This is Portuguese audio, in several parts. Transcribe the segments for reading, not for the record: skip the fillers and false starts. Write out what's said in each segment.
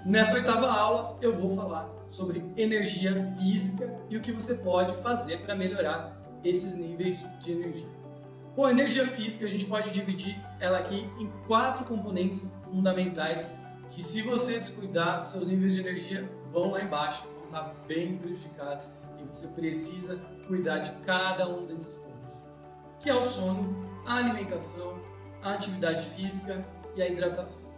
Nessa oitava aula eu vou falar sobre energia física e o que você pode fazer para melhorar esses níveis de energia. Bom, a energia física a gente pode dividir ela aqui em 4 componentes fundamentais que, se você descuidar, seus níveis de energia vão lá embaixo, vão estar bem prejudicados e você precisa cuidar de cada um desses pontos, que é o sono, a alimentação, a atividade física e a hidratação.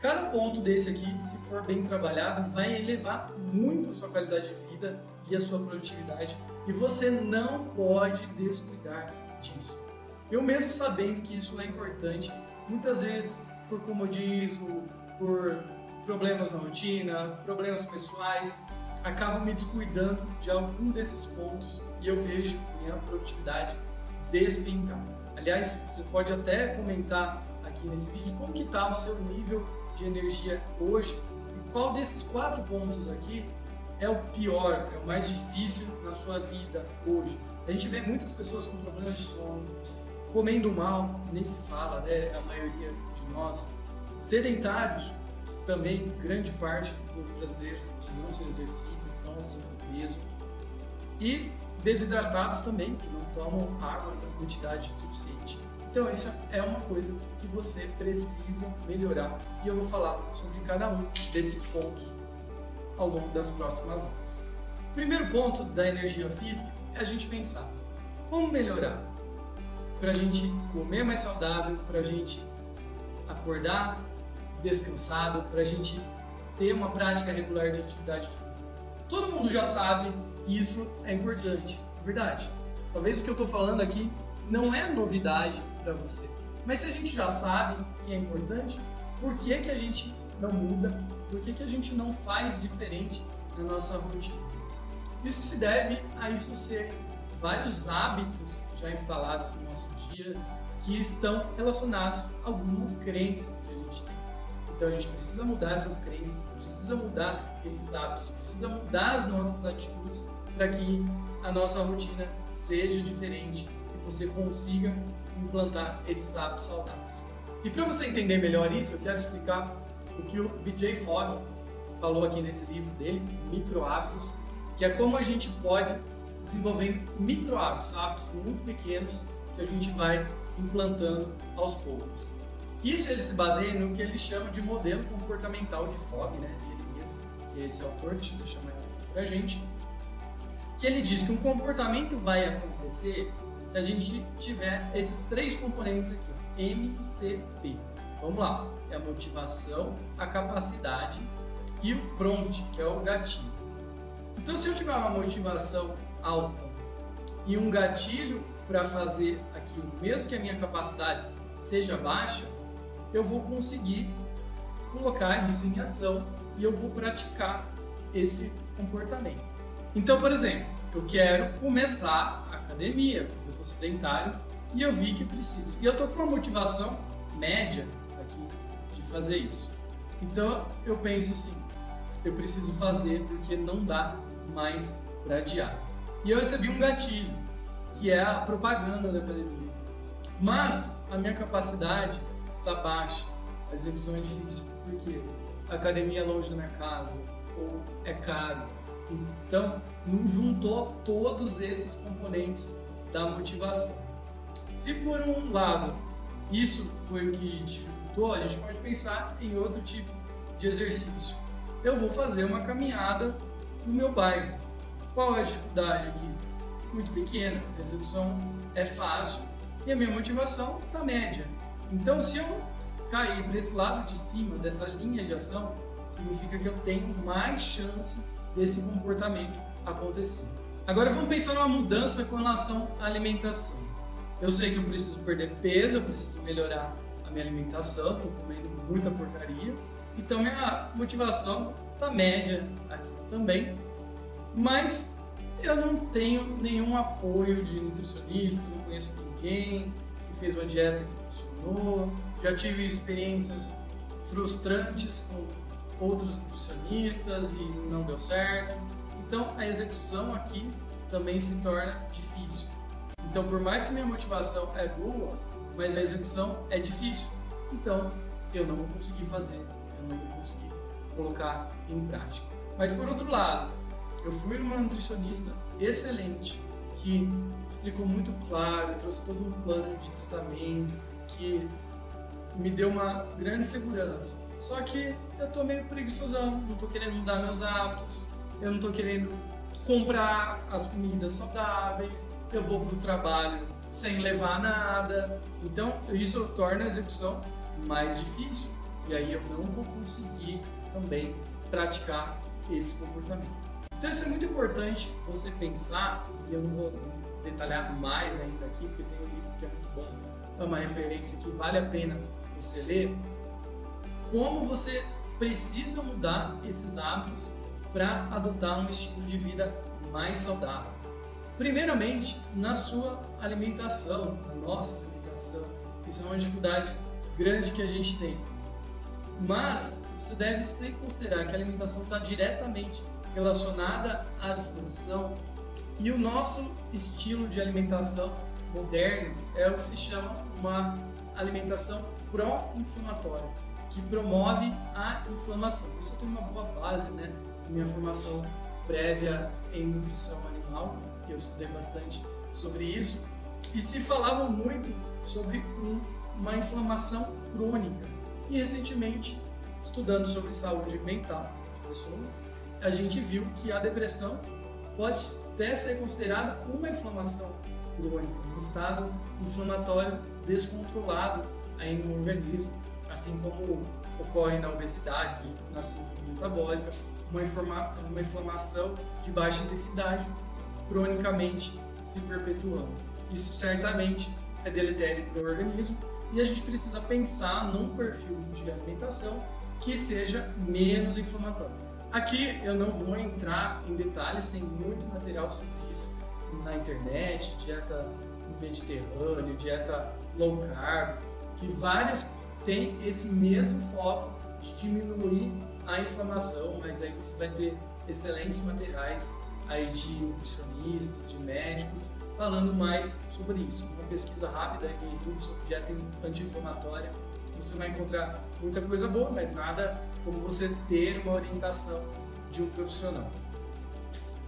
Cada ponto desse aqui, se for bem trabalhado, vai elevar muito a sua qualidade de vida e a sua produtividade, e você não pode descuidar disso. Eu mesmo sabendo que isso é importante, muitas vezes por comodismo, por problemas na rotina, problemas pessoais, acabo me descuidando de algum desses pontos e eu vejo minha produtividade despencar. Aliás, você pode até comentar aqui nesse vídeo como que está o seu nível de energia hoje e qual desses 4 pontos aqui é o pior, é o mais difícil na sua vida hoje. A gente vê muitas pessoas com problemas de sono, comendo mal, nem se fala, né? A maioria de nós, sedentários, também grande parte dos brasileiros não se exercitam, estão acima do peso, e desidratados também, que não tomam água na quantidade suficiente. Então isso é uma coisa que você precisa melhorar e eu vou falar sobre cada um desses pontos ao longo das próximas aulas. O primeiro ponto da energia física é a gente pensar como melhorar para a gente comer mais saudável, para a gente acordar descansado, para a gente ter uma prática regular de atividade física. Todo mundo já sabe que isso é importante, é verdade. Talvez o que eu estou falando aqui não é novidade para você, mas se a gente já sabe que é importante, por que a gente não muda? Por que a gente não faz diferente na nossa rotina? Isso se deve a isso ser vários hábitos já instalados no nosso dia que estão relacionados a algumas crenças que a gente tem. Então a gente precisa mudar essas crenças, precisa mudar esses hábitos, precisa mudar as nossas atitudes para que a nossa rotina seja diferente e você consiga implantar esses hábitos saudáveis. E para você entender melhor isso, eu quero explicar o que o BJ Fogg falou aqui nesse livro dele, Micro Hábitos, que é como a gente pode desenvolver micro hábitos, hábitos muito pequenos que a gente vai implantando aos poucos. Isso ele se baseia no que ele chama de modelo comportamental de Fogg, né, dele mesmo, que é esse autor, deixa eu deixar mais aqui pra gente, que ele diz que um comportamento vai acontecer se a gente tiver esses 3 componentes aqui, ó, MCP. Vamos lá, é a motivação, a capacidade e o prompt, que é o gatilho. Então, se eu tiver uma motivação alta e um gatilho para fazer aquilo, mesmo que a minha capacidade seja baixa, eu vou conseguir colocar isso em ação e eu vou praticar esse comportamento. Então, por exemplo, eu quero começar a academia, porque eu estou sedentário e eu vi que preciso. E eu estou com uma motivação média aqui de fazer isso. Então, eu penso assim, eu preciso fazer porque não dá mais para adiar. E eu recebi um gatilho, que é a propaganda da academia. Mas a minha capacidade está baixa, a execução é difícil, porque a academia é longe da minha casa, ou é caro. Então, não juntou todos esses componentes da motivação. Se por um lado isso foi o que dificultou, a gente pode pensar em outro tipo de exercício. Eu vou fazer uma caminhada no meu bairro. Qual é a dificuldade aqui? Muito pequena, a execução é fácil e a minha motivação está média. Então, se eu cair para esse lado de cima dessa linha de ação, significa que eu tenho mais chance desse comportamento acontecer. Agora vamos pensar numa mudança com relação à alimentação. Eu sei que eu preciso perder peso, eu preciso melhorar a minha alimentação, estou comendo muita porcaria, então minha motivação está média aqui também, mas eu não tenho nenhum apoio de nutricionista, não conheço ninguém que fez uma dieta que funcionou, já tive experiências frustrantes com outros nutricionistas e não deu certo. Então a execução aqui também se torna difícil. Então, por mais que minha motivação é boa, mas a execução é difícil, então eu não vou conseguir fazer, eu não vou conseguir colocar em prática. Mas por outro lado, eu fui numa nutricionista excelente, que explicou muito claro, trouxe todo um plano de tratamento, que me deu uma grande segurança. Só que eu tô meio preguiçosão, não tô querendo mudar meus hábitos, eu não tô querendo comprar as comidas saudáveis, eu vou pro trabalho sem levar nada. Então isso torna a execução mais difícil e aí eu não vou conseguir também praticar esse comportamento. Então isso é muito importante você pensar, e eu não vou detalhar mais ainda aqui, porque tem um livro que é muito bom, é uma referência que vale a pena você ler, como você precisa mudar esses hábitos para adotar um estilo de vida mais saudável. Primeiramente, na sua alimentação, na nossa alimentação. Isso é uma dificuldade grande que a gente tem. Mas você deve sempre considerar que a alimentação está diretamente relacionada à disposição e o nosso estilo de alimentação moderno é o que se chama uma alimentação pró-inflamatória, que promove a inflamação. Isso eu tenho uma boa base, né? Minha formação prévia em nutrição animal, eu estudei bastante sobre isso, e se falava muito sobre uma inflamação crônica. E recentemente, estudando sobre saúde mental de pessoas, a gente viu que a depressão pode até ser considerada uma inflamação crônica, um estado inflamatório descontrolado aí no organismo, assim como ocorre na obesidade, na síndrome metabólica, uma inflamação de baixa intensidade cronicamente se perpetuando. Isso certamente é deletério para o organismo e a gente precisa pensar num perfil de alimentação que seja menos inflamatório. Aqui eu não vou entrar em detalhes, tem muito material sobre isso na internet, dieta mediterrânea, dieta low carb, que vários têm esse mesmo foco de diminuir a inflamação, mas aí você vai ter excelentes materiais aí de nutricionistas, de médicos, falando mais sobre isso. Uma pesquisa rápida aí no YouTube sobre dieta anti-inflamatória, você vai encontrar muita coisa boa, mas nada como você ter uma orientação de um profissional.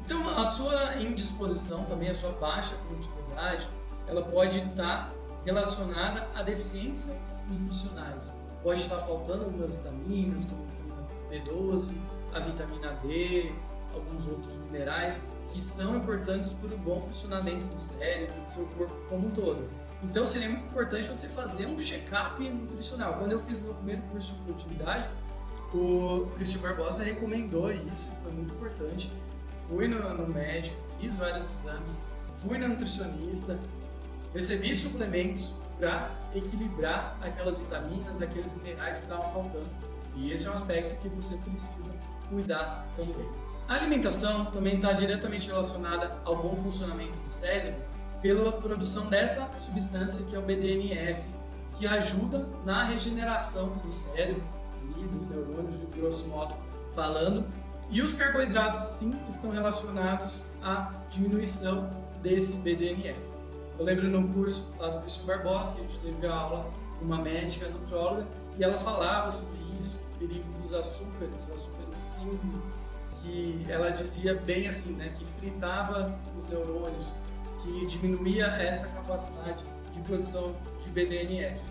Então, a sua indisposição, também a sua baixa produtividade, ela pode estar relacionada a deficiências nutricionais. Pode estar faltando algumas vitaminas, como a vitamina B12, a vitamina D, alguns outros minerais que são importantes para o bom funcionamento do cérebro, do seu corpo como um todo. Então seria muito importante você fazer um check-up nutricional. Quando eu fiz meu primeiro curso de produtividade, o Cristian Barbosa recomendou isso, foi muito importante. Fui no médico, fiz vários exames, fui na nutricionista, recebi suplementos para equilibrar aquelas vitaminas, aqueles minerais que estavam faltando. E esse é um aspecto que você precisa cuidar também. A alimentação também está diretamente relacionada ao bom funcionamento do cérebro pela produção dessa substância que é o BDNF, que ajuda na regeneração do cérebro e dos neurônios, de grosso modo falando. E os carboidratos, sim, estão relacionados à diminuição desse BDNF. Eu lembro num curso lá do Cristian Barbosa, que a gente teve a aula com uma médica nutróloga, e ela falava sobre isso, o perigo dos açúcares, os açúcares simples, que ela dizia bem assim, né, que fritava os neurônios, que diminuía essa capacidade de produção de BDNF.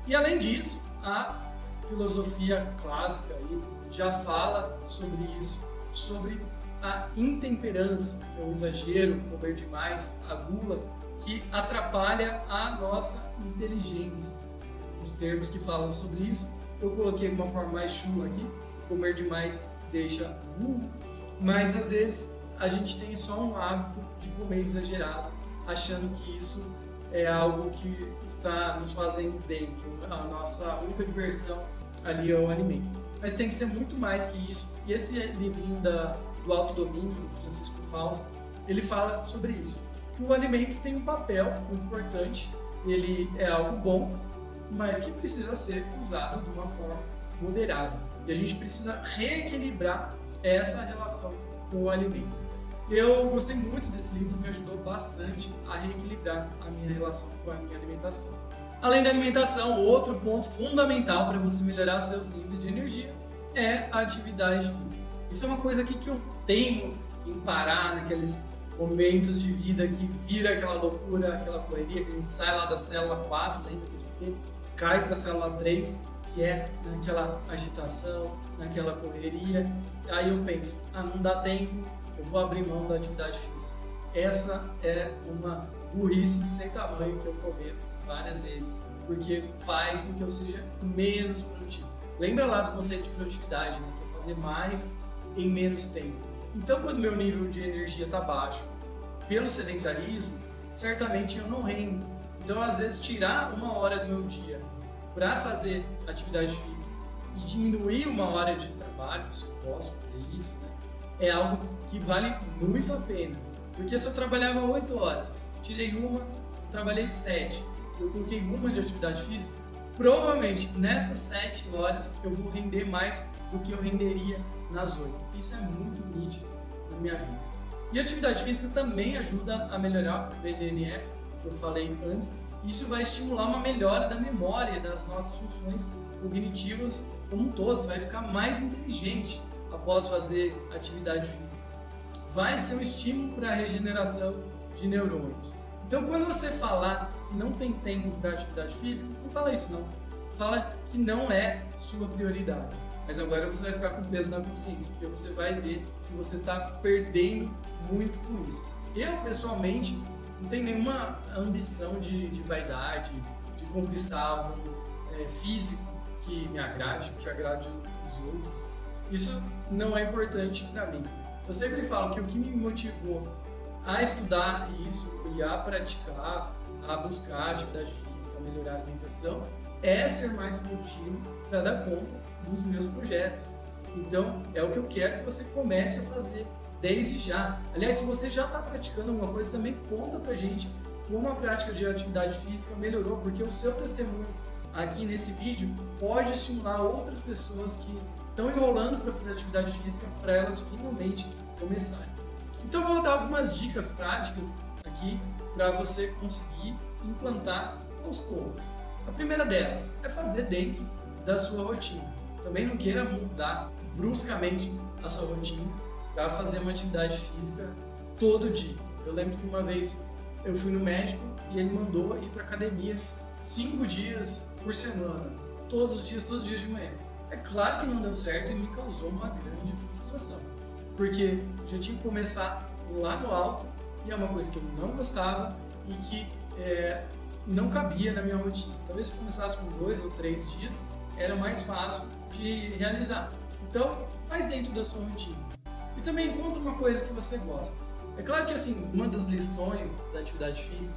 E além disso, a filosofia clássica aí já fala sobre isso, sobre a intemperança, que é o exagero, comer demais, a gula, que atrapalha a nossa inteligência. Os termos que falam sobre isso, eu coloquei de uma forma mais chula aqui, comer demais deixa burro, mas às vezes a gente tem só um hábito de comer exagerado, achando que isso é algo que está nos fazendo bem, que a nossa única diversão ali é o alimento. Mas tem que ser muito mais que isso. E esse livrinho do autodomínio, do Francisco Fausto, ele fala sobre isso, que o alimento tem um papel muito importante, ele é algo bom, mas que precisa ser usado de uma forma moderada. E a gente precisa reequilibrar essa relação com o alimento. Eu gostei muito desse livro, me ajudou bastante a reequilibrar a minha relação com a minha alimentação. Além da alimentação, outro ponto fundamental para você melhorar os seus níveis de energia é a atividade física. Isso é uma coisa aqui que eu tenho em parar naqueles momentos de vida que vira aquela loucura, aquela correria, que a gente sai lá da célula 4, lembra disso? Porque cai para a célula 3, que é naquela agitação, naquela correria. Aí eu penso, não dá tempo, eu vou abrir mão da atividade física. Essa é uma burrice sem tamanho que eu cometo várias vezes, porque faz com que eu seja menos produtivo. Lembra lá do conceito de produtividade, né? Que é fazer mais em menos tempo. Então, quando meu nível de energia está baixo, pelo sedentarismo, certamente eu não rendo. Então, às vezes, tirar 1 hora do meu dia para fazer atividade física e diminuir 1 hora de trabalho, se eu posso fazer isso, né? É algo que vale muito a pena. Porque se eu trabalhava 8 horas, tirei uma, trabalhei 7, eu coloquei uma de atividade física, provavelmente nessas 7 horas eu vou render mais do que eu renderia nas 8. Isso é muito nítido na minha vida. E a atividade física também ajuda a melhorar o BDNF, que eu falei antes. Isso vai estimular uma melhora da memória, das nossas funções cognitivas como um todo. Você vai ficar mais inteligente após fazer atividade física. Vai ser um estímulo para a regeneração de neurônios. Então, quando você falar que não tem tempo para atividade física, não fala isso não. Fala que não é sua prioridade. Mas agora você vai ficar com peso na consciência, porque você vai ver que você está perdendo muito com isso. Eu, pessoalmente, não tenho nenhuma ambição de vaidade, de conquistar algo físico que me agrade, que agrade os outros. Isso não é importante para mim. Eu sempre falo que o que me motivou a estudar isso e a praticar, a buscar atividade física, a melhorar a alimentação, é ser mais produtivo para dar conta dos meus projetos. Então, é o que eu quero que você comece a fazer desde já. Aliás, se você já está praticando alguma coisa, também conta pra gente como a prática de atividade física melhorou, porque o seu testemunho aqui nesse vídeo pode estimular outras pessoas que estão enrolando para fazer atividade física para elas finalmente começarem. Então, vou dar algumas dicas práticas aqui para você conseguir implantar aos poucos. A primeira delas é fazer dentro da sua rotina. Também não queira mudar bruscamente a sua rotina para fazer uma atividade física todo dia. Eu lembro que uma vez eu fui no médico e ele mandou ir para academia 5 dias por semana, todos os dias de manhã. É claro que não deu certo e me causou uma grande frustração, porque já tinha que começar lá no alto e é uma coisa que eu não gostava e que não cabia na minha rotina. Talvez se eu começasse com 2 ou 3 dias, era mais fácil de realizar. Então, faz dentro da sua rotina. E também encontra uma coisa que você gosta. É claro que assim, uma das lições da atividade física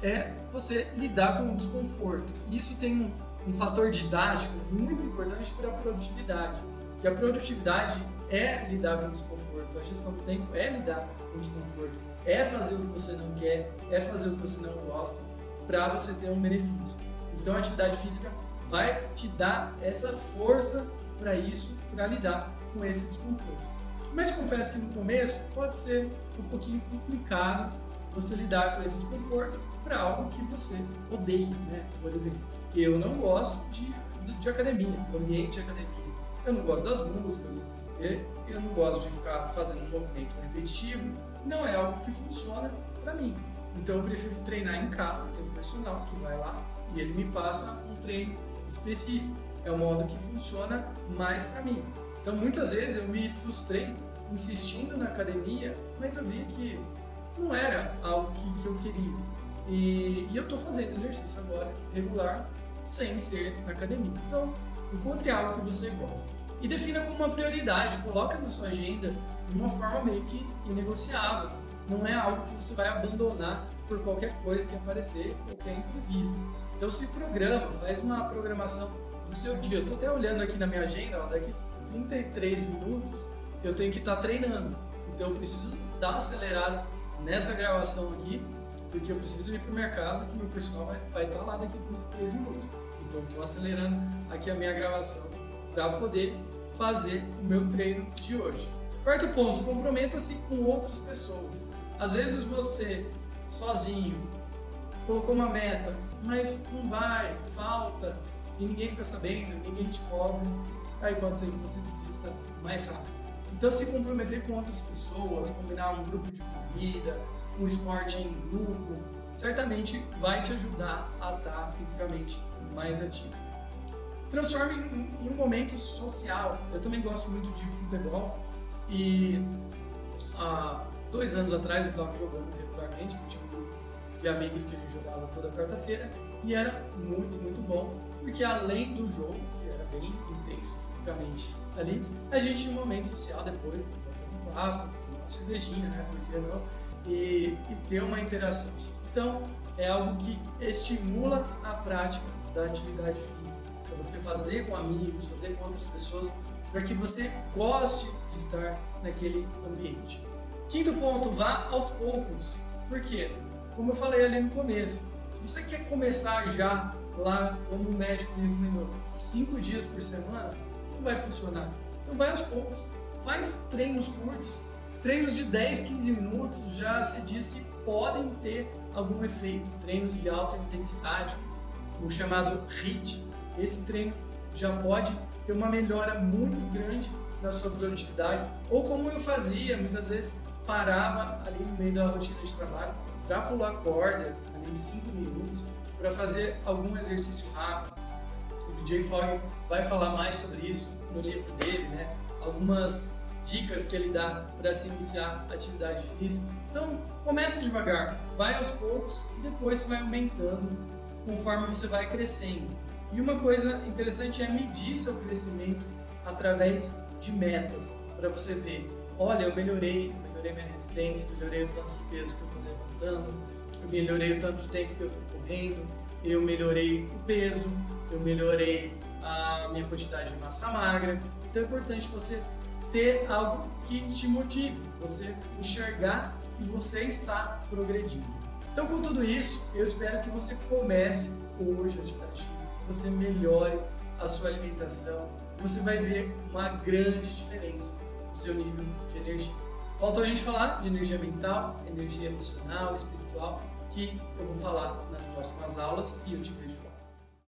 é você lidar com o desconforto. Isso tem um fator didático muito importante para a produtividade. Que a produtividade é lidar com o desconforto, a gestão do tempo é lidar com o desconforto, é fazer o que você não quer, é fazer o que você não gosta, para você ter um benefício. Então a atividade física vai te dar essa força para isso, para lidar com esse desconforto. Mas confesso que no começo pode ser um pouquinho complicado você lidar com esse desconforto para algo que você odeia, né? Por exemplo, eu não gosto de academia, do ambiente de academia. Eu não gosto das músicas, eu não gosto de ficar fazendo um movimento repetitivo. Não é algo que funciona para mim. Então eu prefiro treinar em casa, ter um personal que vai lá e ele me passa um treino específico. É o modo que funciona mais para mim. Então muitas vezes eu me frustrei insistindo na academia, mas eu via que não era algo que eu queria. E eu estou fazendo exercício agora regular sem ser na academia. Então encontre algo que você gosta e defina como uma prioridade, coloca na sua agenda de uma forma meio que inegociável. Não é algo que você vai abandonar por qualquer coisa que aparecer, qualquer imprevisto. Então se programa, faz uma programação do seu dia. Eu estou até olhando aqui na minha agenda, daqui 33 minutos eu tenho que estar treinando. Então eu preciso dar uma acelerada nessa gravação aqui, porque eu preciso ir para o mercado, que meu personal vai estar lá daqui a 3 minutos. Então eu estou acelerando aqui a minha gravação para poder fazer o meu treino de hoje. Quarto ponto, comprometa-se com outras pessoas. Às vezes você, sozinho, colocou uma meta, mas não vai, falta, e ninguém fica sabendo, ninguém te cobra. aí pode ser que você desista mais rápido. Então, se comprometer com outras pessoas, combinar um grupo de corrida, um esporte em grupo, certamente vai te ajudar a estar fisicamente mais ativo. Transforme em um momento social. Eu também gosto muito de futebol e há 2 anos atrás eu estava jogando regularmente, eu tinha um grupo de amigos que a gente jogava toda quarta-feira e era muito bom, porque além do jogo, que era bem intenso fisicamente ali, a gente tinha um momento social depois, batendo um papo, tomar uma cervejinha, né, porque não, e ter uma interação. Então, é algo que estimula a prática da atividade física, para você fazer com amigos, fazer com outras pessoas, para que você goste de estar naquele ambiente. Quinto ponto, vá aos poucos. Por quê? Como eu falei ali no começo, se você quer começar já lá, como o médico me recomendou, 5 dias por semana, não vai funcionar. Então vai aos poucos, faz treinos curtos, treinos de 10, 15 minutos, já se diz que podem ter algum efeito, treinos de alta intensidade, o chamado HIIT. Esse treino já pode ter uma melhora muito grande na sua produtividade, ou como eu fazia, muitas vezes parava ali no meio da rotina de trabalho para pular corda, ali em 5 minutos, para fazer algum exercício rápido. O DJ Fogg vai falar mais sobre isso no livro dele, né? Algumas dicas que ele dá para se iniciar a atividade física. Então, comece devagar, vai aos poucos e depois você vai aumentando conforme você vai crescendo. E uma coisa interessante é medir seu crescimento através de metas, para você ver, olha, eu melhorei minha resistência, melhorei o tanto de peso que eu estou levantando, eu melhorei o tanto de tempo que eu estou correndo, eu melhorei o peso, eu melhorei a minha quantidade de massa magra. Então é importante você ter algo que te motive, você enxergar que você está progredindo. Então, com tudo isso, eu espero que você comece hoje a atividade física, que você melhore a sua alimentação, você vai ver uma grande diferença no seu nível de energia. Faltou a gente falar de energia mental, energia emocional, espiritual, que eu vou falar nas próximas aulas e eu te vejo lá.